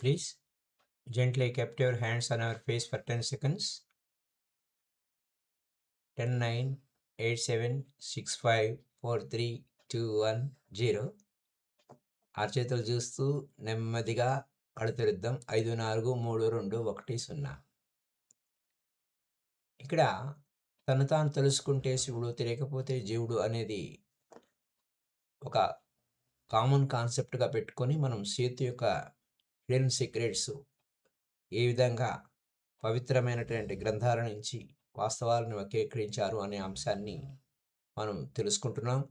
please. Gently kept your hands on our face for 10 seconds. 10, 9, 8, 7, 6, 5, 4, 3, 2, 1, 0. అరచేతులు చూస్తూ నెమ్మదిగా కళ్ళు తెరుద్దాం. 5, 4, 3, 2, 1, 0. ఇక్కడ తను తాను తెలుసుకుంటే శివుడు, తెలియకపోతే జీవుడు అనేది ఒక కామన్ కాన్సెప్ట్గా పెట్టుకొని మనం సేతు యొక్క హిడెన్ సీక్రెట్స్ ఏ విధంగా పవిత్రమైనటువంటి గ్రంథాల నుంచి వాస్తవాలను వక్రీకరించారు అనే అంశాన్ని మనం తెలుసుకుంటున్నాం.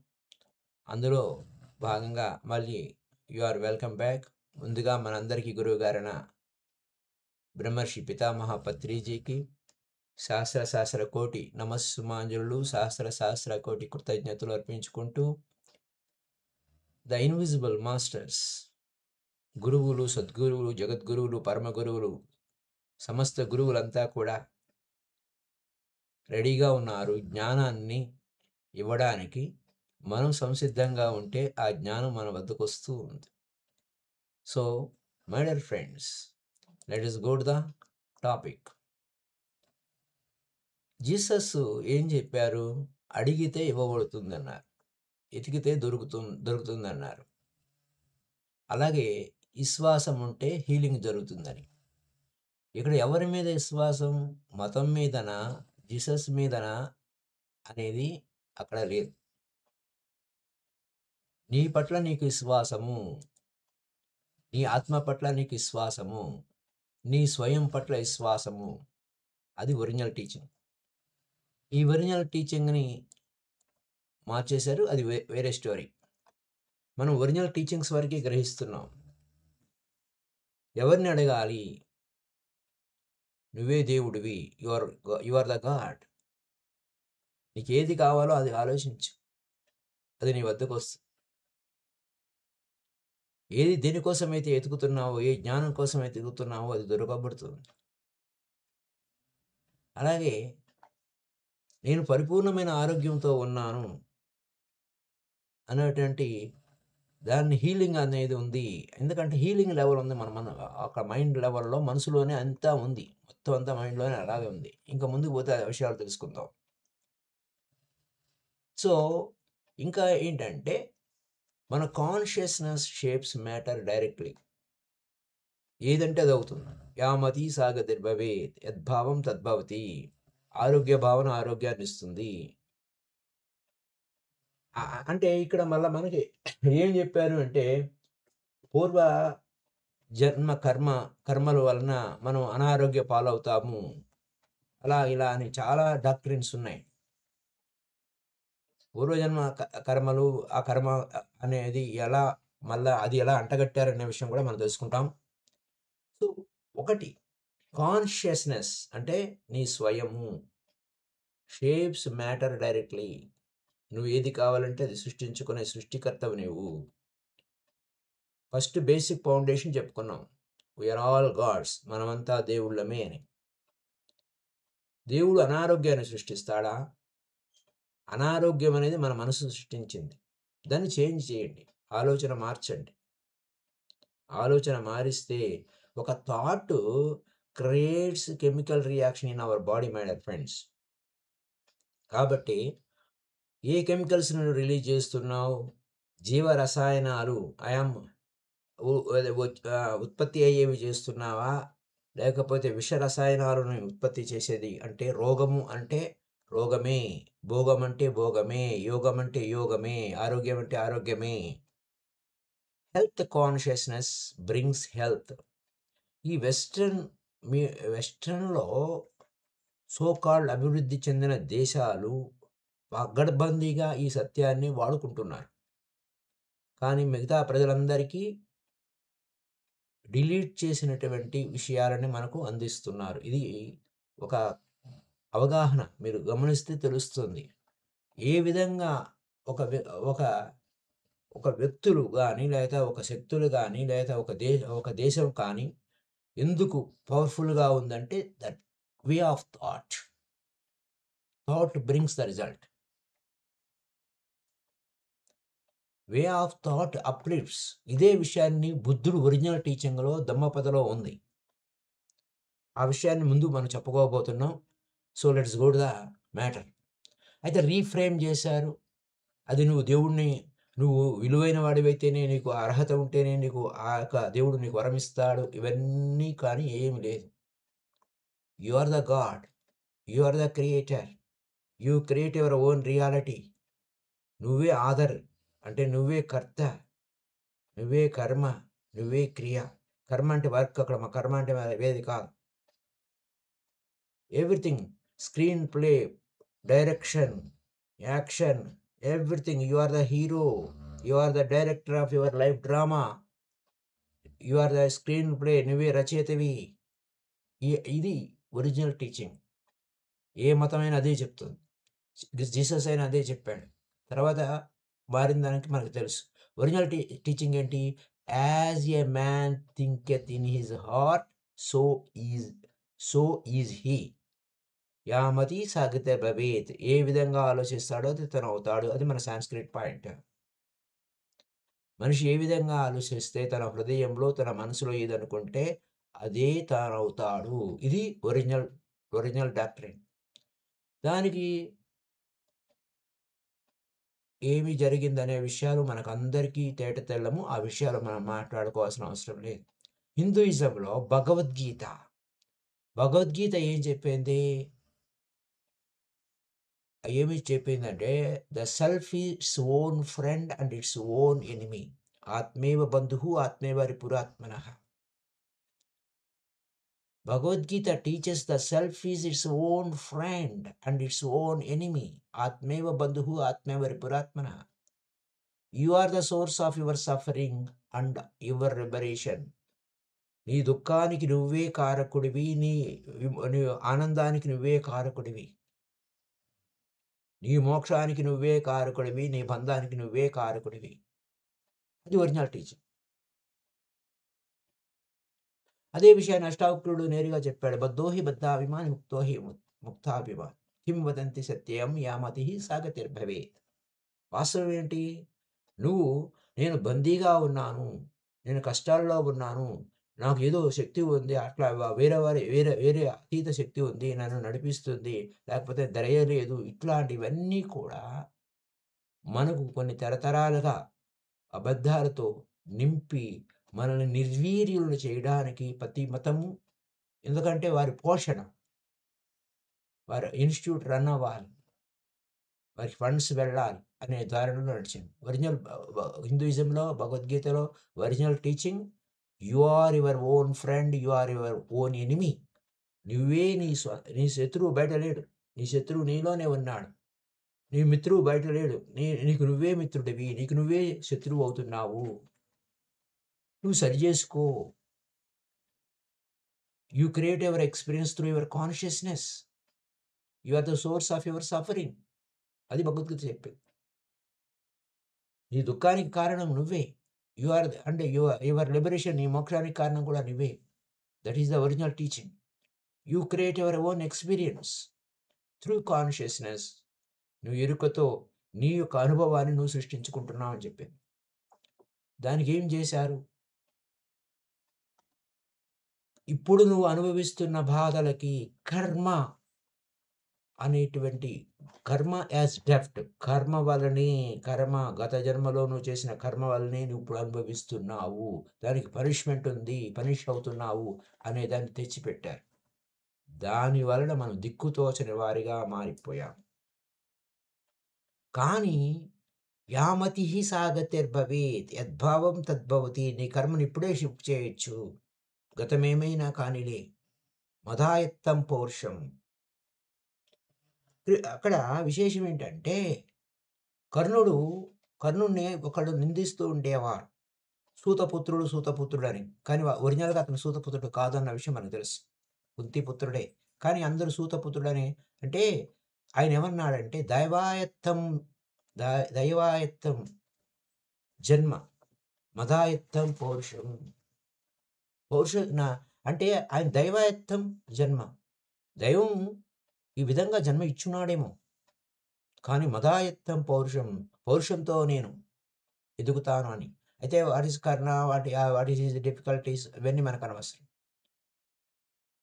అందులో భాగంగా మళ్ళీ యు ఆర్ వెల్కమ్ బ్యాక్. ముందుగా మనందరికీ గురువు గారైన బ్రహ్మర్షి పితామహ పత్రిజీకి సహస్ర కోటి నమస్సుమాంజలు, సహస్ర కోటి కృతజ్ఞతలు అర్పించుకుంటూ ద ఇన్విజిబుల్ మాస్టర్స్, గురువులు, సద్గురువులు, జగద్గురువులు, పరమ గురువులు, సమస్త గురువులంతా కూడా రెడీగా ఉన్నారు జ్ఞానాన్ని ఇవ్వడానికి. మనం సంసిద్ధంగా ఉంటే ఆ జ్ఞానం మన వద్దకు వస్తూ ఉంది. So my dear friends, let us go to the topic. Jesus ఏం చెప్పారు? అడిగితే ఇవ్వబడుతుందన్నారు, ఎతికితే దొరుకుతుందన్నారు. అలాగే విశ్వాసం ఉంటే హీలింగ్ జరుగుతుందని. ఇక్కడ ఎవరి మీద విశ్వాసం? మతం మీదనా, జీసస్ మీదనా అనేది అక్కడ లేదు. నీ పట్ల నీకు విశ్వాసము, నీ ఆత్మ పట్ల నీకు విశ్వాసము, నీ స్వయం పట్ల విశ్వాసము, అది ఒరిజినల్ టీచింగ్. ఈ ఒరిజినల్ టీచింగ్ని మార్చేశారు, అది వేరే స్టోరీ. మనం ఒరిజినల్ టీచింగ్స్ వరకే గ్రహిస్తున్నాం. ఎవరిని అడగాలి? నువ్వే దేవుడివి, యు ఆర్ ద గాడ్. నీకు ఏది కావాలో అది ఆలోచించు, అది నీ వద్దకు వస్తుంది. ఏది దేనికోసమైతే ఎతుకుతున్నావో, ఏ జ్ఞానం కోసం అయితే ఎతుకుతున్నావో అది దొరకబడుతుంది. అలాగే నేను పరిపూర్ణమైన ఆరోగ్యంతో ఉన్నాను అనేటువంటి దాన్ని హీలింగ్ అనేది ఉంది. ఎందుకంటే హీలింగ్ లెవెల్ ఉంది మన ఒక మైండ్ లెవెల్లో, మనసులోనే అంతా ఉంది. మొత్తం అంతా మైండ్లోనే అలాగే ఉంది. ఇంకా ముందుకు పోతే ఆ విషయాలు తెలుసుకుందాం. సో ఇంకా ఏంటంటే మన కాన్షియస్నెస్ షేప్స్ మ్యాటర్ డైరెక్ట్లీ. ఏదంటే అది అవుతుంది. యామతి సాగతిర్భవేత్ యద్భావం తద్భవతి. ఆరోగ్య భావన ఆరోగ్యాన్ని ఇస్తుంది. అంటే ఇక్కడ మళ్ళీ మనకి ఏం చెప్పారు అంటే, పూర్వ జన్మ కర్మల వలన మనం అనారోగ్య పాలవుతాము, అలా ఇలా అని చాలా డాక్ట్రిన్స్ ఉన్నాయి. పూర్వజన్మ కర్మలు, ఆ కర్మ అనేది ఎలా మళ్ళా అది ఎలా అంటగట్టారనే విషయం కూడా మనం తెలుసుకుంటాం. సో ఒకటి, కాన్షియస్నెస్ అంటే నీ స్వయము షేప్స్ మ్యాటర్ డైరెక్ట్లీ. నువ్వు ఏది కావాలంటే అది సృష్టించుకునే సృష్టికర్తవు నీవు. ఫస్ట్ బేసిక్ ఫౌండేషన్ చెప్పుకున్నాం, వీఆర్ ఆల్ గాడ్స్, మనమంతా దేవుళ్ళమే అని. దేవుడు అనారోగ్యాన్ని సృష్టిస్తాడా? అనారోగ్యం అనేది మన మనసు సృష్టించింది. దాన్ని చేంజ్ చేయండి, ఆలోచన మార్చండి. ఆలోచన మారిస్తే ఒక thought creates chemical reaction in our body, my dear friends. కాబట్టి ఏ కెమికల్స్ను రిలీజ్ చేస్తున్నావు? జీవ రసాయనాలు ఉత్పత్తి అయ్యేవి చేస్తున్నావా? లేకపోతే విష రసాయనాలను ఉత్పత్తి చేసేది? అంటే రోగము అంటే రోగమే, భోగం అంటే భోగమే, యోగం అంటే యోగమే, ఆరోగ్యం అంటే ఆరోగ్యమే. Health consciousness brings health. ఈ వెస్ట్రన్లో సోకాల్డ్ అభివృద్ధి చెందిన దేశాలు పగడ్బందీగా ఈ సత్యాన్ని వాడుకుంటున్నారు. కానీ మిగతా ప్రజలందరికీ డిలీట్ చేసినటువంటి విషయాలని మనకు అందిస్తున్నారు. ఇది ఒక అవగాహన మీరు గమనిస్తే తెలుస్తుంది. ఏ విధంగా ఒక ఒక ఒక వ్యక్తులు కానీ, లేదా ఒక శక్తులు కానీ, లేదా ఒక దేశం కానీ ఎందుకు పవర్ఫుల్గా ఉందంటే that way of thought brings the result. Way of thought uplifts. ఇదే విషయాన్ని బుద్ధుడు ఒరిజినల్ టీచింగ్‌లో ధమ్మపదలో ఉంది. ఆ విషయాన్ని ముందు మనం చెప్పుకోబోతున్నాం. So, let's go to the matter. అయితే రీఫ్రేమ్ చేశారు. అది నువ్వు దేవుడిని, నువ్వు విలువైన వాడివైతేనే, నీకు అర్హత ఉంటేనే నీకు ఆ యొక్క దేవుడు నీకు వరమిస్తాడు. ఇవన్నీ కానీ ఏమి లేదు. You are the God. You are the creator. You create your own reality. నువ్వే ఆధర్, అంటే నువ్వే కర్త, నువ్వే కర్మ, నువ్వే క్రియ. కర్మ అంటే వర్క్, అక్కడ మా కర్మ అంటే వేది కాదు. Everything, screenplay, direction, action, everything. You are the hero. You are the director of your life drama. You are the screenplay. నువ్వే రచయితవి. ఇది ఒరిజినల్ టీచింగ్. ఏ మతమైనా అదే చెప్తుంది. జీసస్ అయినా అదే చెప్పాడు. తర్వాత మారిన దానికి మనకు తెలుసు. ఒరిజినల్ టీచింగ్ ఏంటి? As a man thinketh in his heart, so is so is he. యామతి సాగితే భవేత్. ఏ విధంగా ఆలోచిస్తాడో అది తను అవుతాడు. అది మన సాంస్క్రిట్ పాయింట్. మనిషి ఏ విధంగా ఆలోచిస్తే తన హృదయంలో, తన మనసులో ఏదనుకుంటే అదే తానవుతాడు. ఇది ఒరిజినల్ ఒరిజినల్ డాక్ట్రిన్. దానికి ఏమి జరిగిందనే విషయాలు మనకందరికీ తేటతెల్లము. ఆ విషయాలు మనం మాట్లాడుకోవాల్సిన అవసరం లేదు. హిందూయిజంలో భగవద్గీత ఏం చెప్పింది? ఏమి చెప్పిందంటే, the self is own friend and its own enemy. ఆత్మేవ బంధుః ఆత్మేవ రిపురాత్మనః. Bhagavad Gita teaches the self is its own friend and its own enemy. ఆత్మేవ బంధుః ఆత్మేవ రిపురాత్మనః. You are the source of your suffering and your liberation. నీ దుఃఖానికి నువ్వే కారకుడివి. నీ ఆనందానికి నువ్వే కారకుడివి. నీ మోక్షానికి నువ్వే కారకుడివి. నీ బంధానికి నువ్వే కారకుడివి. అది ఒరిజినల్ టీచింగ్. అదే విషయాన్ని అష్టావక్రుడు నేరుగా చెప్పాడు. బద్ధోహి బద్ధాభిమాని ముక్తోహి ముక్తాభిమాని. కిం వదంతి సత్యం యామతి సాగతిర్భవేత్. వాస్తవం ఏంటి? నువ్వు, నేను బందీగా ఉన్నాను, నేను కష్టాల్లో ఉన్నాను, నాకు ఏదో శక్తి ఉంది, అట్లా వేరే వేరే అతీత శక్తి ఉంది, నన్ను నడిపిస్తుంది, లేకపోతే దయ లేదు, ఇట్లాంటివన్నీ కూడా మనకు కొన్ని తరతరాలుగా అబద్ధాలతో నింపి మనల్ని నిర్వీర్యులను చేయడానికి ప్రతి మతము. ఎందుకంటే వారి పోషణ, వారి ఇన్‌స్టిట్యూట్ రన్ అవ్వాలి, వారికి ఫండ్స్ వెళ్ళాలి అనే ధోరణిలో నడిచింది. ఒరిజినల్ హిందూయిజంలో, భగవద్గీతలో original teaching you are your own friend, you are your own enemy. నువ్వే నీ శత్రువు బయట లేడు. నీ శత్రువు నీలోనే ఉన్నాడు. నీ మిత్రువు బయట లేడు. నీకు నువ్వే మిత్రుడివి. నీకు నువ్వే శత్రువు అవుతున్నావు. నువ్వు సరిజేసుకో. You create your experience through your consciousness. You are the source of your suffering. అది భగవద్గీత చెప్పింది. నీ దుఃఖానికి కారణం నువ్వే. యూ ఆర్ అంటే యువర్ లిబరేషన్, నీ మోక్షానికి కారణం కూడా నువ్వే. That is the original teaching. You create your own experience through consciousness. నువ్వు ఎరుకతో నీ యొక్క అనుభవాన్ని నువ్వు సృష్టించుకుంటున్నావు అని చెప్పింది. దానికి ఏం చేశారు? ఇప్పుడు నువ్వు అనుభవిస్తున్న బాధలకి కర్మ అనేటువంటి, కర్మ యాజ్ డెప్ట్. కర్మ గత జన్మలో నువ్వు చేసిన కర్మ వల్లనే నువ్వు ఇప్పుడు అనుభవిస్తున్నావు. దానికి పనిష్మెంట్ ఉంది, పనిష్ అవుతున్నావు అనే దాన్ని తెచ్చిపెట్టారు. దాని వలన మనం దిక్కుతోచని వారిగా మారిపోయాం. కానీ యామతిః సా గతిర్భవేత్. యద్భావం తద్భవతి. నీ కర్మని ఇప్పుడే షిఫ్ట్ చేయొచ్చు. గతమేమైనా కానిలే. మదాయత్తం పౌరుషం. అక్కడ విశేషం ఏంటంటే, కర్ణుడు కర్ణుడిని ఒకళ్ళు నిందిస్తూ ఉండేవారు. సూతపుత్రుడని. కానీ ఒరిజినల్‌గా అతను సూతపుత్రుడు కాదన్న విషయం మనకు తెలుసు. కుంతిపుత్రుడే. కానీ అందరూ సూతపుత్రుడని, అంటే ఆయన ఏమన్నాడంటే ద దైవాయత్తం జన్మ, మదాయత్తం పౌరుషం. పౌరుష నా అంటే ఆయన దైవాయత్తం జన్మ. దైవం ఈ విధంగా జన్మ ఇచ్చున్నాడేమో. కానీ మదాయత్తం పౌరుషం. పౌరుషంతో నేను ఎదుగుతాను అని. అయితే what is Karna, what is his difficulties ఇవన్నీ మనకనవసరం.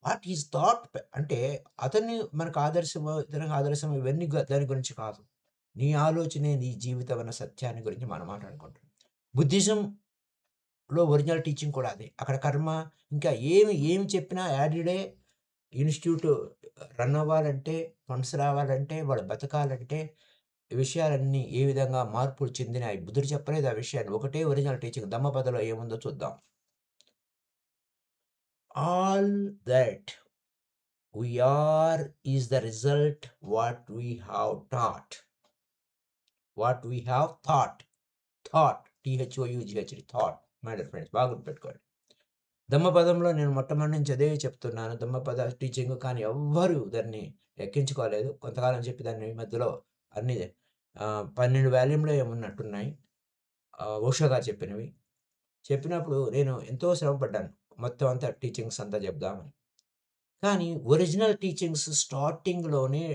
వాట్ ఈస్ థాట్ అంటే అతన్ని మనకు ఆదర్శమో, ఇతనికి ఆదర్శమో ఇవన్నీ దాని గురించి కాదు. నీ ఆలోచనే నీ జీవితం అన్న సత్యాన్ని గురించి మనం మాట్లాడుకుంటున్నాం. బుద్ధిజంలో ఒరిజినల్ టీచింగ్ కూడా అదే. అక్కడ కర్మ ఇంకా ఏమి చెప్పినా యాడెడే. ఇన్‌స్టిట్యూట్ రన్ అవ్వాలంటే, ఫండ్స్ రావాలంటే, వాడు బతకాలంటే, ఈ విషయాలన్నీ ఏ విధంగా మార్పులు చెందినాయి. బుద్ధుడు చెప్పలేదు ఆ విషయాన్ని. ఒకటే ఒరిజినల్ టీచింగ్. ధమ్మపదలో ఏముందో చూద్దాం. All that we are is the result what we have taught. What we have thought. Thought టీహెచ్ఓయూజీహెచ్‌డి thought. My dear friends బాగా గుర్తుపెట్టుకోండి. ధమ్మపదంలో నేను మొట్టమొదటి నుంచి అదే చెప్తున్నాను. ధమ్మపద టీచింగ్ కానీ ఎవ్వరు దాన్ని ఎక్కించుకోలేదు. కొంతకాలం చెప్పి దాన్ని ఈ మధ్యలో అన్నీ 12 వాల్యూమ్‌లో ఏమో ఉన్నట్టున్నాయి. ఓషో గారు చెప్పినవి. చెప్పినప్పుడు నేను ఎంతో శ్రమ పడ్డాను. మొత్తం అంతా టీచింగ్స్ అంతా చెప్దామని. కానీ ఒరిజినల్ టీచింగ్స్ స్టార్టింగ్‌లోనే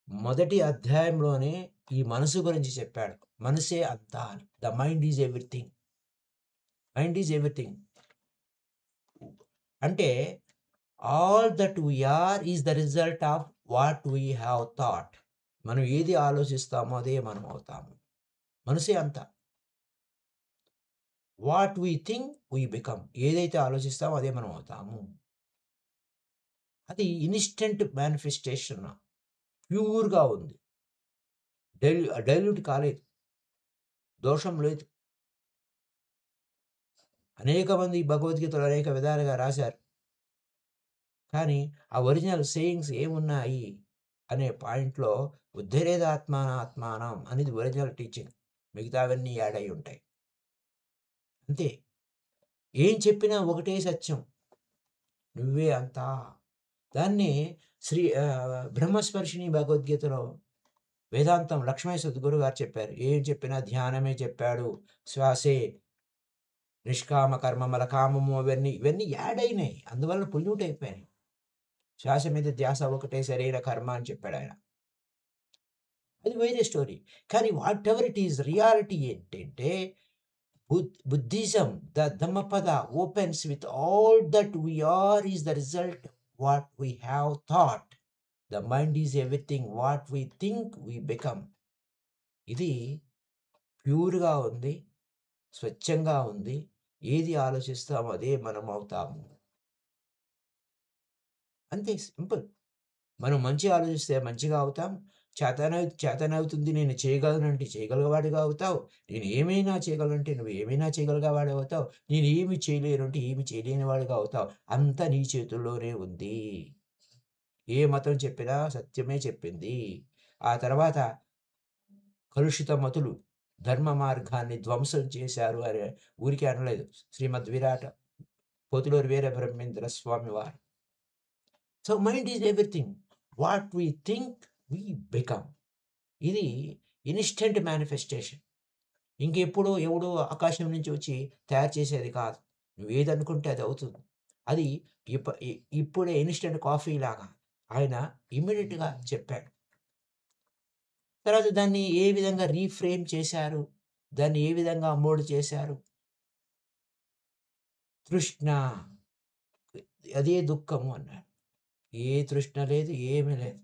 మొదటి అధ్యాయంలోనే ఈ మనసు గురించి చెప్పాడు. మనసే అంతా అని. The mind is everything. Mind is everything. అంటే all that we are is the result of what we have thought. మనం ఏది ఆలోచిస్తామో అదే మనం అవుతాము. మనసే అంతా. What we think we become. ఏదైతే ఆలోచిస్తామో అదే మనం అవుతాము. అది ఇన్‌స్టంట్ మేనిఫెస్టేషన్. ప్యూర్‌గా ఉంది. డైల్యూట్ కాలేదు. దోషం లేదు. అనేక మంది భగవద్గీతలో అనేక విధాలుగా రాశారు. కానీ ఆ ఒరిజినల్ సేయింగ్స్ ఏమున్నాయి అనే పాయింట్‌లో ఉద్ధరేదాత్మానాత్మానం అనేది ఒరిజినల్ టీచింగ్. మిగతావన్నీ యాడ్ అయ్యి ఉంటాయి. అంతే. ఏం చెప్పినా ఒకటే సత్యం. నువ్వే అంతా. దాన్నే బ్రహ్మస్పర్శిని భగవద్గీతలో వేదాంతం లక్ష్మయ్య సద్గురు గారు చెప్పారు. ఏం చెప్పినా ధ్యానమే చెప్పాడు. శ్వాసే నిష్కామ కర్మమల కామము ఇవన్నీ యాడ్ అయినాయి. అందువల్ల పొల్యూట్ అయిపోయినాయి. శ్వాస మీద ధ్యాస ఒకటే సరైన కర్మ అని చెప్పాడాయన. అది వేరే స్టోరీ. కానీ వాటెవర్ ఇట్ ఈస్ రియాలిటీ ఏంటంటే Buddhism, the Dhammapada opens with all that we are is the result what we have thought. The mind is everything. What we think we become. ఇది ప్యూర్‌గా ఉంది. స్వచ్ఛంగా ఉంది. ఏది ఆలోచిస్తామో అదే మనం అవుతాము. అంతే సింపుల్. మనం మంచి ఆలోచిస్తే మంచిగా అవుతాం. చేతనవుతుంది నేను చేయగలనంటే చేయగలిగేవాడిగా అవుతావు. నేను ఏమైనా చేయగలనంటే నువ్వు ఏమైనా చేయగలిగేవాడివవుతావు. నేను ఏమి చేయలేను అంటే ఏమి చేయలేని వాడిగా అవుతావు. అంతా నీ చేతుల్లోనే ఉంది. ఏ మతం చెప్పినా సత్యమే చెప్పింది. ఆ తర్వాత కలుషిత మతులు ధర్మ మార్గాన్ని ధ్వంసం చేశారు అని ఊరికే అనలేదు. శ్రీమద్ విరాట పోతులూరి వీర బ్రహ్మేంద్ర స్వామి వారు. So mind is everything. What we think we become. ఇది ఇన్‌స్టంట్ మేనిఫెస్టేషన్. ఇంకెప్పుడో ఎవడో ఆకాశం నుంచి వచ్చి తయారు చేసేది కాదు. నువ్వేదనుకుంటే అది అవుతుంది. అది ఇప్ప ఇ ఇప్పుడే ఇన్‌స్టంట్ కాఫీ లాగా ఆయన ఇమ్మీడియేట్‌గా చెప్పాడు. తర్వాత దాన్ని ఏ విధంగా రీఫ్రేమ్ చేశారు? దాన్ని ఏ విధంగా మోల్డ్ చేశారు? తృష్ణ అదే దుఃఖము అన్నాడు. ఏ తృష్ణ లేదు, ఏమీ లేదు.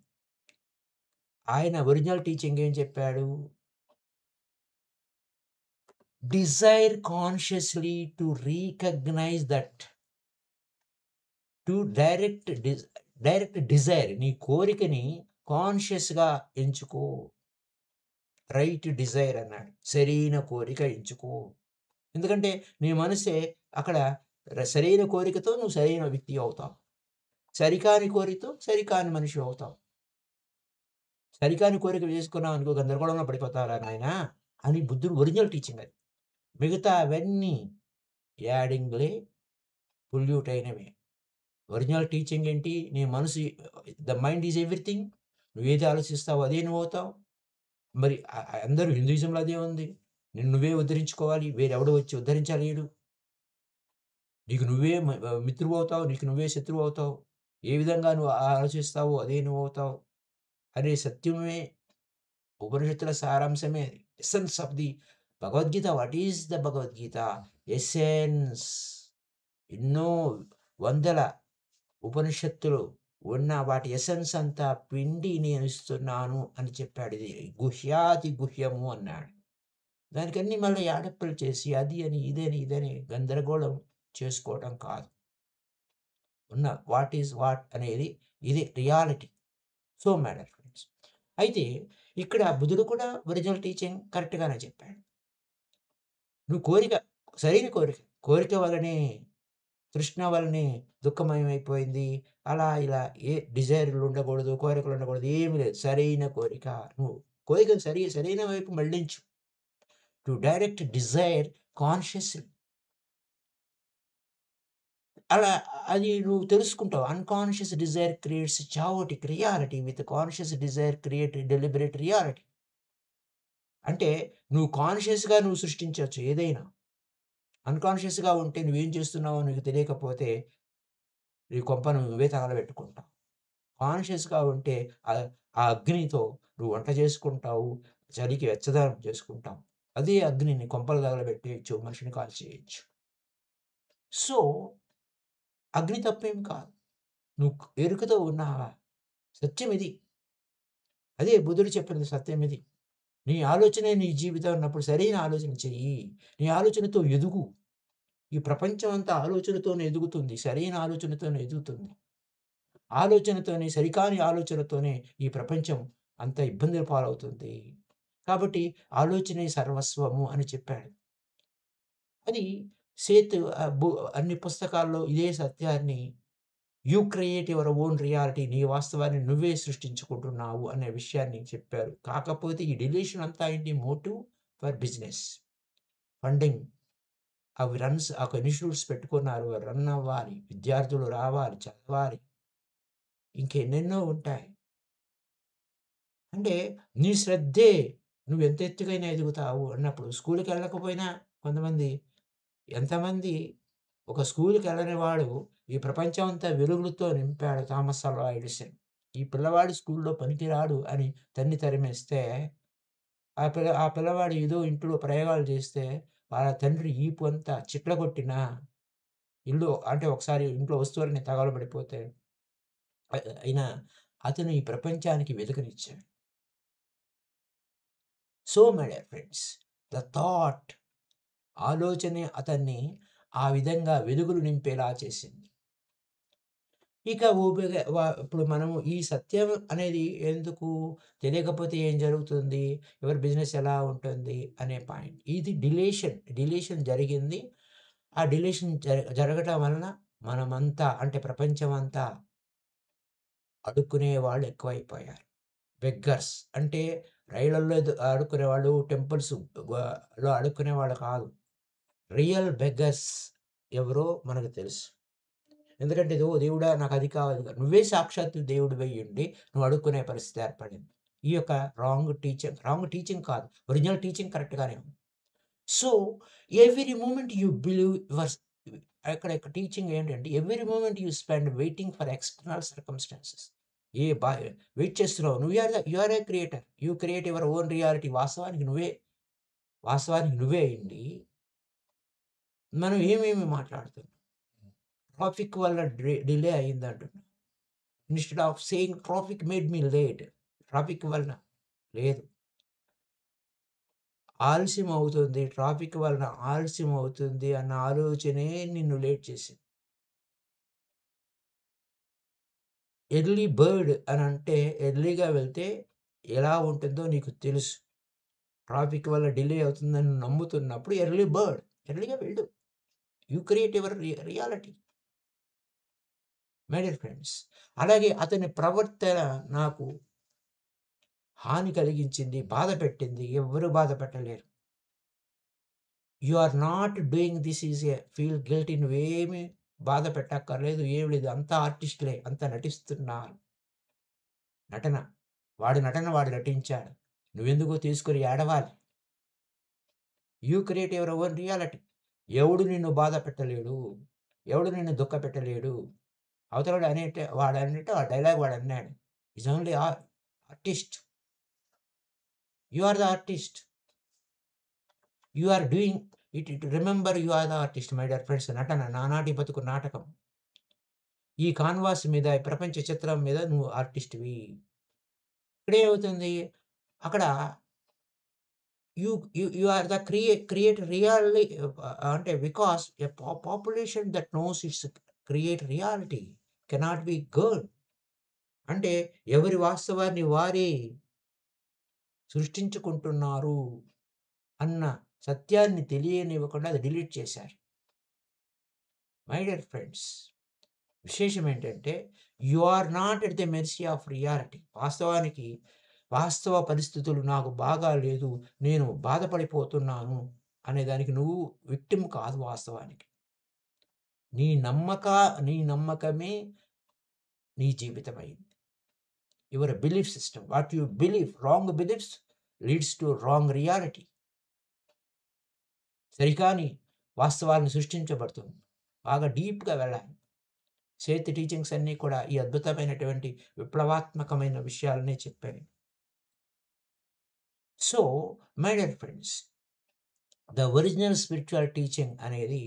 ఆయన ఒరిజినల్ టీచింగ్ ఏం చెప్పాడు? Desire consciously to recognise that. To direct desire నీ కోరికని కాన్షియస్‌గా ఎంచుకో. రైట్ డిజైర్ అన్నాడు. సరైన కోరిక ఎంచుకో. ఎందుకంటే నీ మనసే అక్కడ సరైన కోరికతో నువ్వు సరైన వ్యక్తి అవుతావు. సరికాని కోరికతో సరికాని మనిషి అవుతావు. సరికాని కోరిక చేసుకున్నావనుకో గందరగోళంలో పడిపోతావురా నాయనా అని బుద్ధుడు ఒరిజినల్ టీచింగ్ అది. మిగతా అవన్నీ యాడింగ్‌లే, పొల్యూట్ అయినవే. ఒరిజినల్ టీచింగ్ ఏంటి? నీ మనసు ద మైండ్ ఈజ్ ఎవ్రీథింగ్. నువ్వేది ఆలోచిస్తావో అదే నువ్వవుతావు. మరి అందరూ హిందూయిజంలో అదే ఉంది. నిన్ను నువ్వే ఉద్ధరించుకోవాలి. వేరెవడో వచ్చి ఉద్ధరించలేడు. నీకు నువ్వే మిత్రువవుతావు. నీకు నువ్వే శత్రువవుతావు. ఏ విధంగా నువ్వు ఆలోచిస్తావో అదే నువ్వవుతావు. అనే సత్యమే ఉపనిషత్తుల సారాంశమే. Essence of the Bhagavad Gita, what is the Bhagavad Gita? Essence. ఎన్నో వందల ఉపనిషత్తులు ఉన్న వాటి ఎసెన్స్ అంతా పిండి నేను ఇస్తున్నాను అని చెప్పాడు. ఇది గుహ్యాతి గుహ్యము అన్నాడు. దానికన్నీ మళ్ళీ యాడప్పులు చేసి అది అని ఇదని ఇదని గందరగోళం చేసుకోవటం కాదు. ఉన్న వాట్ ఈజ్ వాట్ అనేది ఇది రియాలిటీ. So matter friends. అయితే ఇక్కడ బుద్ధుడు కూడా ఒరిజినల్ టీచింగ్ కరెక్ట్గానే చెప్పాడు. నువ్వు కోరిక, సరైన కోరిక, కోరిక వల్లనే తృష్ణ వల్లనే దుఃఖమయమైపోయింది. అలా ఇలా ఏ డిజైర్లు ఉండకూడదు, కోరికలు ఉండకూడదు, ఏమి లేదు. సరైన కోరిక, నువ్వు కోరికను సరైన వైపు మళ్ళించు. To direct desire consciously. అలా అది నువ్వు తెలుసుకుంటావు. Unconscious desire creates chaotic reality with conscious desire create deliberate reality. అంటే నువ్వు కాన్షియస్‌గా నువ్వు సృష్టించొచ్చు ఏదైనా. అన్‌కాన్షియస్‌గా ఉంటే నువ్వేం చేస్తున్నావో నీకు తెలియకపోతే నీ కొంపను నువ్వే తగలబెట్టుకుంటావు. కాన్షియస్‌గా ఉంటే ఆ అగ్నితో నువ్వు వంట చేసుకుంటావు. చలికి వెచ్చదనం చేసుకుంటావు. అదే అగ్నిని కొంపలు తగలబెట్టేయొచ్చు. మనిషిని కాల్చేయొచ్చు. సో, అగ్ని తప్పేం కాదు. నువ్వు ఎరుకతో ఉన్నావా? సత్యం ఇది. అదే బుద్ధుడు చెప్పినది సత్యం ఇది. నీ ఆలోచనే నీ జీవితం అన్నప్పుడు సరైన ఆలోచన చెయ్యి. నీ ఆలోచనతో ఎదుగు. ఈ ప్రపంచం అంతా ఆలోచనతోనే ఎదుగుతుంది. సరైన ఆలోచనతోనే ఎదుగుతుంది. ఆలోచనతోనే, సరికాని ఆలోచనతోనే ఈ ప్రపంచం అంత ఇబ్బందుల పాలవుతుంది. కాబట్టి ఆలోచనే సర్వస్వము అని చెప్పాడు. అది సేత్ అన్ని పుస్తకాల్లో ఇదే సత్యాన్ని you create your own reality. నీ వాస్తవాన్ని నువ్వే సృష్టించుకుంటున్నావు అనే విషయాన్ని చెప్పారు. కాకపోతే ఈ డిలీషన్ అంతా ఏంటి? Motive for business. ఫండింగ్. అవి ఒక ఇన్‌స్టిట్యూట్స్ పెట్టుకున్నారు. రన్ అవ్వాలి. విద్యార్థులు రావాలి, చదవాలి. ఇంకెన్నెన్నో ఉంటాయి. అంటే నీ శ్రద్ధే నువ్వెంత ఎత్తుకైనా ఎదుగుతావు అన్నప్పుడు స్కూలుకెళ్ళకపోయినా కొంతమంది ఎంతమంది ఒక స్కూలుకెళ్ళని వాడు ఈ ప్రపంచం అంతా వెలుగులతో నింపాడు థామస్ అల్వా ఎడిసన్. ఈ పిల్లవాడు స్కూలులో పనికిరాడు అని తన్ని తరిమేస్తే, ఆ పిల్లవాడు ఏదో ఇంట్లో ప్రయోగాలు చేస్తే వాళ్ళ తండ్రి ఈపు అంతా చిట్లగొట్టినా, ఇల్లు అంటే ఒకసారి ఇంట్లో వస్తువులన్నీ తగలబడిపోతే అయినా అతను ఈ ప్రపంచానికి వెలుగునిచ్చాడు. So my dear friends, the thought, ఆలోచనే అతన్ని ఆ విధంగా వెలుగులు నింపేలా చేసింది. ఇక ఇప్పుడు మనము ఈ సత్యం అనేది ఎందుకు తెలియకపోతే ఏం జరుగుతుంది? ఎవరి బిజినెస్ ఎలా ఉంటుంది అనే పాయింట్. ఇది డిలీషన్ జరిగింది. ఆ డిలీషన్ జరగటం వలన మనమంతా అంటే ప్రపంచమంతా అడుక్కునే వాళ్ళు ఎక్కువైపోయారు. బెగ్గర్స్ అంటే రైళ్ళల్లో అడుక్కునేవాళ్ళు, టెంపుల్స్ లో అడుక్కునేవాళ్ళు కాదు. రియల్ బెగ్గర్స్ ఎవరో మనకు తెలుసు. ఎందుకంటే దేవుడా నాకది కావాలి. నువ్వే సాక్షాత్తు దేవుడివయ్యుండి నువ్వు అడుక్కునే పరిస్థితి ఏర్పడింది. ఈ యొక్క రాంగ్ టీచింగ్ కాదు. ఒరిజినల్ టీచింగ్ కరెక్ట్‌గానే ఉంది. So, every moment you believe అక్కడ టీచింగ్ ఏంటంటే every moment you spend waiting for external circumstances. ఏ బా వెయిట్ చేస్తున్నావు. You are a creator. You create your own reality. వాస్తవానికి నువ్వే అయ్యుండి మనం ఏమేమి మాట్లాడుతున్నాం. ట్రాఫిక్ వల్ల డిలే అయిందంటున్నాం. Instead of saying traffic made me late. Traffic వలన లేదు. ఆలస్యం అవుతుంది. ట్రాఫిక్ వలన ఆలస్యం అవుతుంది అన్న ఆలోచనే నిన్ను లేట్ చేసింది. ఎర్లీ బర్డ్ అనంటే ఎర్లీగా వెళ్తే ఎలా ఉంటుందో నీకు తెలుసు. ట్రాఫిక్ వల్ల డిలే అవుతుందని నమ్ముతున్నప్పుడు ఎర్లీ బర్డ్. ఎర్లీగా వెళ్ళు. You create your reality. My dear friends. అలాగే అతని ప్రవర్తన నాకు హాని కలిగించింది, బాధ పెట్టింది. ఎవ్వరు బాధ పెట్టలేరు. You are not doing this is feel guilty. నువ్వేమి బాధ పెట్టక్కర్లేదు. ఏమి లేదు. అంతా ఆర్టిస్టులే. అంతా నటిస్తున్నారు. నటన. వాడి నటన వాడు నటించాడు. నువ్వెందుకో తీసుకొని ఏడవాలి. You create your own reality. ఎవడు నిన్ను బాధ పెట్టలేడు. ఎవడు నిన్ను దుఃఖపెట్టలేడు. అవతలోడు వాడన్నట్టు ఆ డైలాగ్ వాడన్నాడు. Is only artist. You are the artist. You are doing it remember you are the artist my dear friends. నటన నానాటి బతుకు నాటకం. ఈ కాన్వాస్ మీద, ఈ ప్రపంచ చిత్రం మీద నువ్వు ఆర్టిస్ట్‌వి. ఇక్కడేమవుతుంది? అక్కడ you are the create really అంటే because a population that knows its create reality cannot be good. అంటే ఎవరి వాస్తవాన్ని వారే సృష్టించుకుంటున్నారు అన్న సత్యాన్ని తెలియనివ్వకుండా అది డిలీట్ చేశారు. మై డియర్ ఫ్రెండ్స్, విశేషం ఏంటంటే you are not at the mercy of reality. వాస్తవానికి వాస్తవ పరిస్థితులు నాకు బాగా లేదు, నేను బాధపడిపోతున్నాను అనేదానికి నువ్వు విక్టిమ్ కాదు వాస్తవానికి. నీ నమ్మకమే నీ జీవితమైంది. Your belief system, what you believe, wrong beliefs leads to wrong reality. సరికాని వాస్తవాలను సృష్టించబడుతుంది. బాగా డీప్‌గా వెళ్ళాలి. సేత్ టీచింగ్స్ అన్నీ కూడా ఈ అద్భుతమైనటువంటి విప్లవాత్మకమైన విషయాలనే చెప్పాయి. So my dear friends, the original spiritual teaching అనేది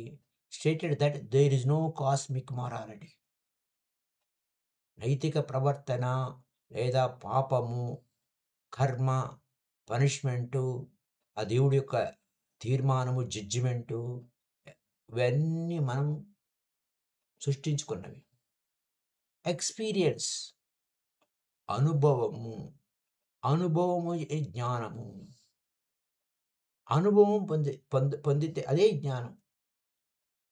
stated that there is no cosmic morality. నైతిక ప్రవర్తన లేదా పాపము, కర్మ, పనిష్మెంటు, ఆ దేవుడి యొక్క తీర్మానము, జడ్జిమెంటు, ఇవన్నీ మనం సృష్టించుకున్నవి. ఎక్స్‌పీరియన్స్, అనుభవము, అనుభవము జ్ఞానము. అనుభవం పొందితే అదే జ్ఞానం.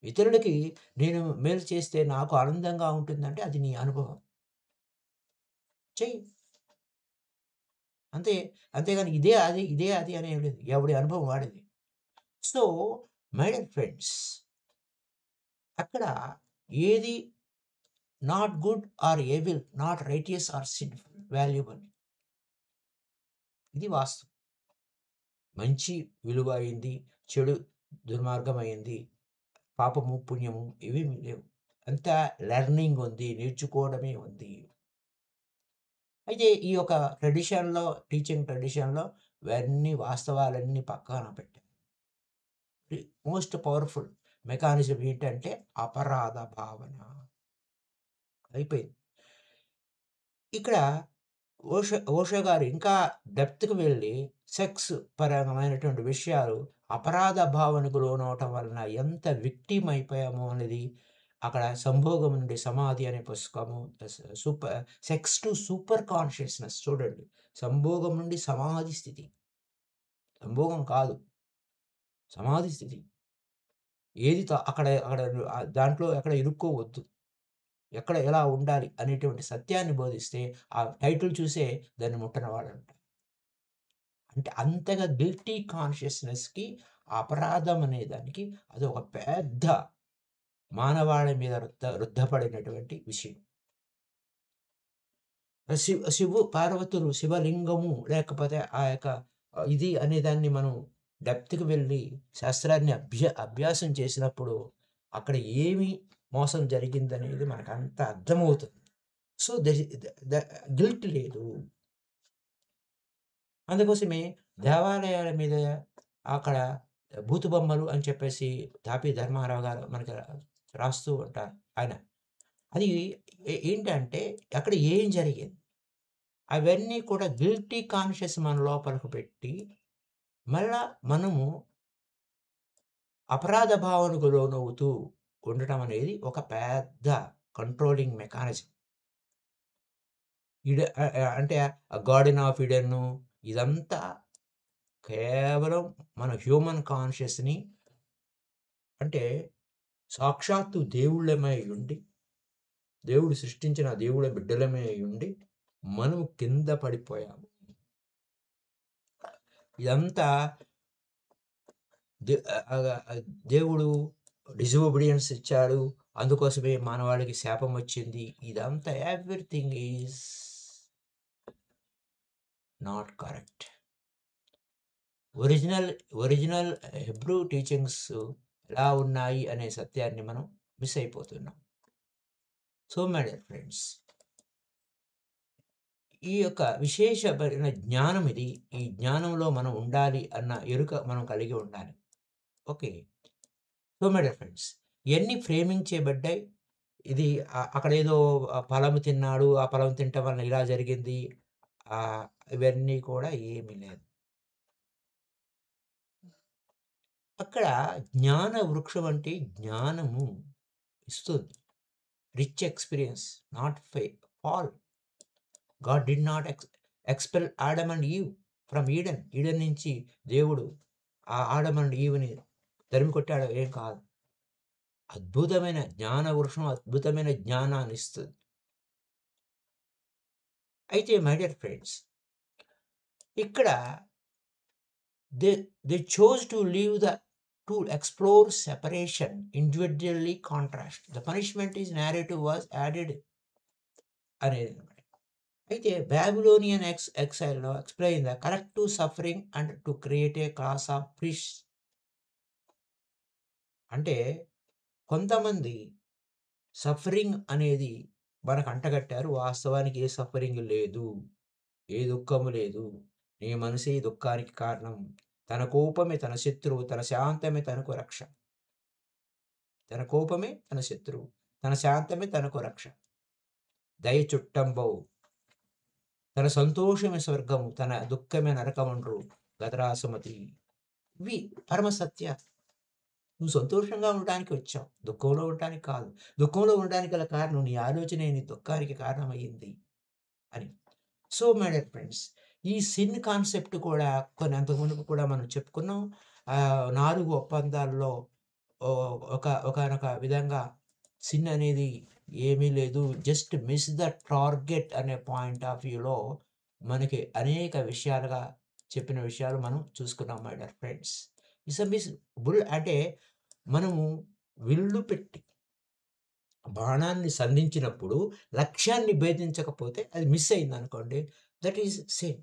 ఇతరులకి నేను మేలు చేస్తే నాకు ఆనందంగా ఉంటుందంటే అది నీ అనుభవం. చెయ్యి. అంతే. అంతేగాని ఇదే అది అని ఏం లేదు. ఎవడి అనుభవం వాడిది. సో మై డియర్ ఫ్రెండ్స్, అక్కడ ఏది not good or evil, not righteous or sinful, valuable. ఇది వాస్తవం. మంచి విలువ అయింది, చెడు దుర్మార్గమైంది, పాపము, పుణ్యము ఇవేమి లేవు. అంతా లెర్నింగ్ ఉంది, నేర్చుకోవడమే ఉంది. అయితే ఈ యొక్క ట్రెడిషన్‌లో, టీచింగ్ ట్రెడిషన్‌లో ఇవన్నీ వాస్తవాలన్నీ పక్కన పెట్టారు. మోస్ట్ పవర్‌ఫుల్ మెకానిజం ఏంటంటే అపరాధ భావన. అయిపోయింది. ఇక్కడ ఓషో గారు ఇంకా డెప్త్‌కి వెళ్ళి సెక్స్ పరమైనటువంటి విషయాలు అపరాధ భావనకు లోనవటం వలన ఎంత విక్టిమ్ అయిపోయామో అనేది అక్కడ 'సంభోగం నుండి సమాధి' అనే పుస్తకము, సెక్స్ టు సూపర్ కాన్షియస్‌నెస్ చూడండి. సంభోగం నుండి సమాధి స్థితి. సంభోగం కాదు, సమాధి స్థితి. ఏది అక్కడ అక్కడ దాంట్లో ఎక్కడ ఇరుక్కోవద్దు. ఎక్కడ ఎలా ఉండాలి అనేటువంటి సత్యాన్ని బోధిస్తే ఆ టైటిల్ చూసే దాన్ని ముట్టనవాడంట. అంటే అంతగా గిల్టీ కాన్షియస్‌నెస్‌కి, అపరాధం అనే దానికి అదొక పెద్ద మానవాళి మీద రుద్దపడినటువంటి విషయం. పార్వతులు శివలింగము లేకపోతే ఆ యొక్క ఇది అనేదాన్ని మనం డెప్త్‌కి వెళ్ళి శాస్త్రాన్ని అభ్యాసం చేసినప్పుడు అక్కడ ఏమి మోసం జరిగిందనేది మనకంతా అర్థమవుతుంది. సో ద గిల్ట్ లేదు. అందుకోసమే దేవాలయాల మీద అక్కడ బూతుబొమ్మలు అని చెప్పేసి తాపీ ధర్మారావు గారు మనకి రాస్తూ ఉంటారు ఆయన. అది ఏంటంటే అక్కడ ఏం జరిగింది? అవన్నీ కూడా గిల్టీ కాన్షియస్ మన లోపలకు పెట్టి, మళ్ళా మనము అపరాధ భావనకు లోనవుతూ ఉండటం అనేది ఒక పెద్ద కంట్రోలింగ్ మెకానిజం. అంటే గార్డెన్ ఆఫ్ ఈడెను ఇదంతా కేవలం మన హ్యూమన్ కాన్షియస్‌ని, అంటే సాక్షాత్తు దేవుళ్ళమై ఉండి, దేవుడు సృష్టించిన దేవుళ్ళ బిడ్డలమై ఉండి, మనం కింద పడిపోయాము. ఇదంతా దేవుడు డిజోబీడియన్స్ ఇచ్చాడు. అందుకోసమే మానవాళికి శాపం వచ్చింది. ఇదంతా everything is not correct. Original Hebrew teachings ఎలా ఉన్నాయి అనే సత్యాన్ని మనం మిస్ అయిపోతున్నాం. సో మై డియర్ ఫ్రెండ్స్, ఈ యొక్క విశేషమైన జ్ఞానం ఇది. ఈ జ్ఞానంలో మనం ఉండాలి అన్న ఎరుక మనం కలిగి ఉండాలి. Okay. So my dear friends, ఇయన్నీ ఫ్రేమింగ్ చేయబడ్డాయి. ఇది అక్కడేదో ఫలం తిన్నాడు, ఆ ఫలం తినటం వలన ఇలా జరిగింది. ఆహ్, ఇవన్నీ కూడా ఏమీ లేదు. అక్కడ జ్ఞాన వృక్షం అంటే జ్ఞానము ఇస్తుంది. Rich experience, not fall. God did not expel Adam and Eve from Eden. Eden నుంచి దేవుడు ఆడమ్ అండ్ ఈవ్‌ని తరిమి కొట్టాడు, ఏం కాదు. అద్భుతమైన జ్ఞాన వృక్షం అద్భుతమైన జ్ఞానాన్నిస్తుంది. అయితే మై డియర్ ఫ్రెండ్స్, ఇక్కడ they they chose to leave to explore separation, individually contrast. The punishment is narrative was added అనేది. అయితే బాబిలోనియన్ ఎక్సైల్‌లో explain the collective suffering and to create a class of priests. అంటే కొంతమంది suffering అనేది మనకు అంటగట్టారు. వాస్తవానికి ఏ suffering లేదు. ఏ దుఃఖము లేదు. నీ మనసే ఈ దుఃఖానికి కారణం. తన కోపమే తన శత్రువు. తన శాంతమే తనకు రక్ష. తన కోపమే తన శత్రువు. తన శాంతమే తనకు రక్ష. దయ చుట్టంబవు. తన సంతోషమే స్వర్గము. తన దుఃఖమే నరకమండ్రు. గదరా సుమతి. ఇవి పరమ సత్యాలు. నువ్వు సంతోషంగా ఉండడానికి వచ్చావు. దుఃఖంలో ఉండటానికి కాదు. దుఃఖంలో ఉండడానికి గల కారణం నీ ఆలోచనే నీ దుఃఖానికి కారణమయ్యింది అని. సో మై డియర్ ఫ్రెండ్స్, ఈ సిన్ కాన్సెప్ట్ కూడా కొన్ని అంతకుమునుపు కూడా మనం చెప్పుకున్నాం. 4 ఒప్పందాల్లో ఒకానొక విధంగా సిన్ అనేది ఏమీ లేదు. జస్ట్ మిస్ ద టార్గెట్ అనే పాయింట్ ఆఫ్ వ్యూలో మనకి అనేక విషయాలుగా చెప్పిన విషయాలు మనం చూసుకున్నాం my dear friends. It's a miss bull అంటే మనము విల్లు పెట్టి బాణాన్ని సంధించినప్పుడు లక్ష్యాన్ని భేదించకపోతే అది మిస్ అయిందనుకోండి. That is sin.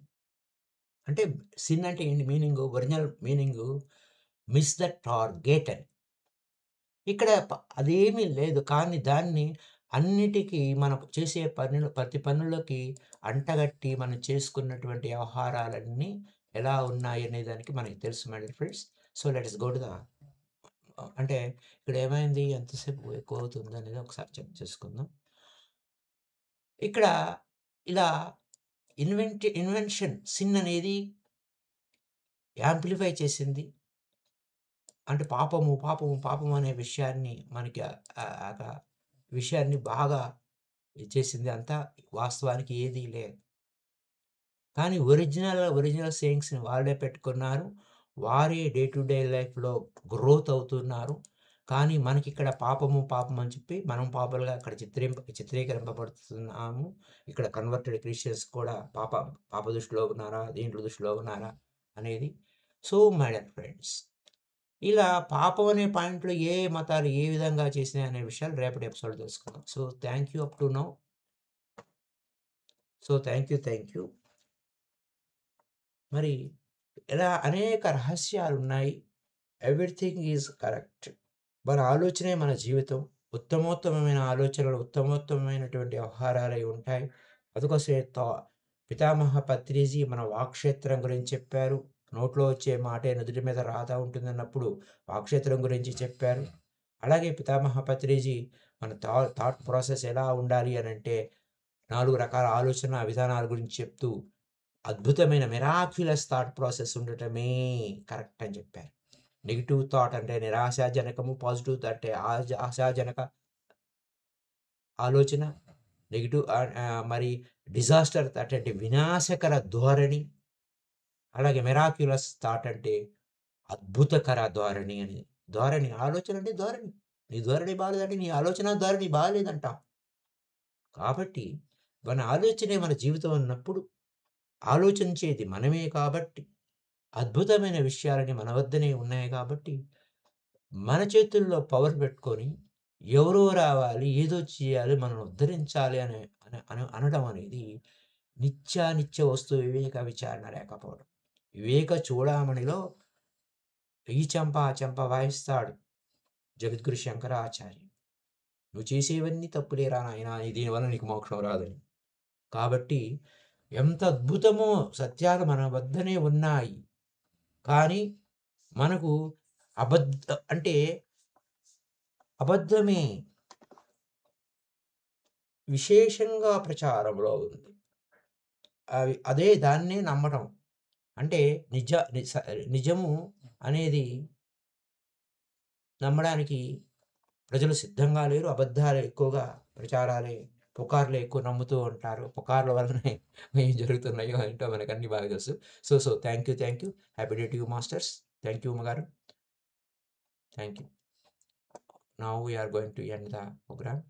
అంటే సిన్ అంటే ఏంటి meaning? Original meaning miss the target అని. ఇక్కడ అదేమీ లేదు. కానీ దాన్ని అన్నిటికి మనం చేసే ప్రతి పనులకి అంటగట్టి మనం చేసుకున్నటువంటి వ్యవహారాలన్నీ ఎలా ఉన్నాయనే దానికి మనకి తెలుసు my dear friends. So let us go to the అంటే ఇక్కడ ఏమైంది? ఎంతసేపు ఎక్కువవుతుందనేది ఒకసారి చెక్ చేసుకుందాం. ఇక్కడ ఇలా ఇన్వెన్షన్ సిన్ అనేది యాంప్లిఫై చేసింది. అంటే పాపము, పాపము, పాపము అనే విషయాన్ని మనకి విషయాన్ని బాగా చేసింది. అంతా వాస్తవానికి ఏదీ లేదు. కానీ ఒరిజినల్ సేయింగ్స్‌ని వాళ్ళే పెట్టుకున్నారు. వారే డే టు డే లైఫ్‌లో గ్రోత్ అవుతున్నారు. కానీ మనకిక్కడ పాపము, పాపం అని చెప్పి మనం పాపులుగా అక్కడ చిత్రీకరింపబడుతున్నాము. ఇక్కడ కన్వర్టెడ్ క్రిస్టియన్స్ కూడా పాప దృష్టిలో ఉన్నారా? దీంట్లో దృష్టిలో ఉన్నారా? అనేది. సో మై డియర్ ఫ్రెండ్స్, ఇలా పాపం అనే పాయింట్‌లో ఏ మతాలు ఏ విధంగా చేసినాయి అనే విషయాలు రేపటి ఎపిసోడ్‌లో తెలుసుకుందాం. So thank you up to now. So thank you. మరి ఇలా అనేక రహస్యాలున్నాయి. Everything is correct. మన ఆలోచనే మన జీవితం. ఉత్తమోత్తమమైన ఆలోచనలు, ఉత్తమోత్తమైనటువంటి వ్యవహారాలై ఉంటాయి. అందుకోసమే పితామహ పత్రిజీ మన వాక్క్షేత్రం గురించి చెప్పారు. నోట్లో వచ్చే మాటే నుదుటి మీద రాతా ఉంటుందన్నప్పుడు వాక్క్షేత్రం గురించి చెప్పారు. అలాగే పితామహ పత్రిజీ మన థాట్ ప్రాసెస్ ఎలా ఉండాలి అనంటే 4 రకాల ఆలోచన విధానాల గురించి చెప్తూ అద్భుతమైన మిరాక్యులస్ థాట్ ప్రాసెస్ ఉండటమే కరెక్ట్ అని చెప్పారు. నెగెటివ్ థాట్ అంటే నిరాశాజనకము, పాజిటివ్ థాట్ అంటే ఆశాజనక ఆలోచన, మరి డిజాస్టర్ థాట్ అంటే వినాశకర ధోరణి, అలాగే మిరాక్యులస్ థాట్ అంటే అద్భుతకర ధోరణి అని. ఆలోచన అంటే ధోరణి. నీ ధోరణి బాలేదంటే నీ ఆలోచన ధోరణి బాలేదంటాం. కాబట్టి మన ఆలోచనే మన జీవితం అన్నప్పుడు ఆలోచించేది మనమే కాబట్టి, అద్భుతమైన విషయాలని మన వద్దనే ఉన్నాయి కాబట్టి, మన చేతుల్లో పవర్ పెట్టుకొని, ఎవరో రావాలి, ఏదో చేయాలి, మనల్ని ఉద్ధరించాలి అనే అన అన అనడం అనేది నిత్య వస్తు వివేక విచారణ లేకపోవడం. వివేక చూడామణిలో ఈ చెంప, ఆ చెంప వాయిస్తాడు జగద్గురు శంకరాచార్య. నువ్వు చేసేవన్నీ తప్పులేరా నాయనా! దీనివల్ల నీకు మోక్షం రాదని. కాబట్టి ఎంత అద్భుతమో సత్యాలు మన వద్దనే ఉన్నాయి. కానీ మనకు అంటే అబద్ధమే విశేషంగా ప్రచారంలో ఉంది. అదే దాన్నే నమ్మటం. అంటే నిజము అనేది నమ్మడానికి ప్రజలు సిద్ధంగా లేరు. అబద్ధాలే ఎక్కువగా పుకార్లే ఎక్కువ నమ్ముతూ ఉంటారు. పుకార్ల వల్లనే ఏం జరుగుతున్నాయో ఏంటో మనకన్నీ బాగా తెలుసు. Thank you. Happy day to you masters. Thank you అమ్మగారు. Thank you. Now we are going to end the programme.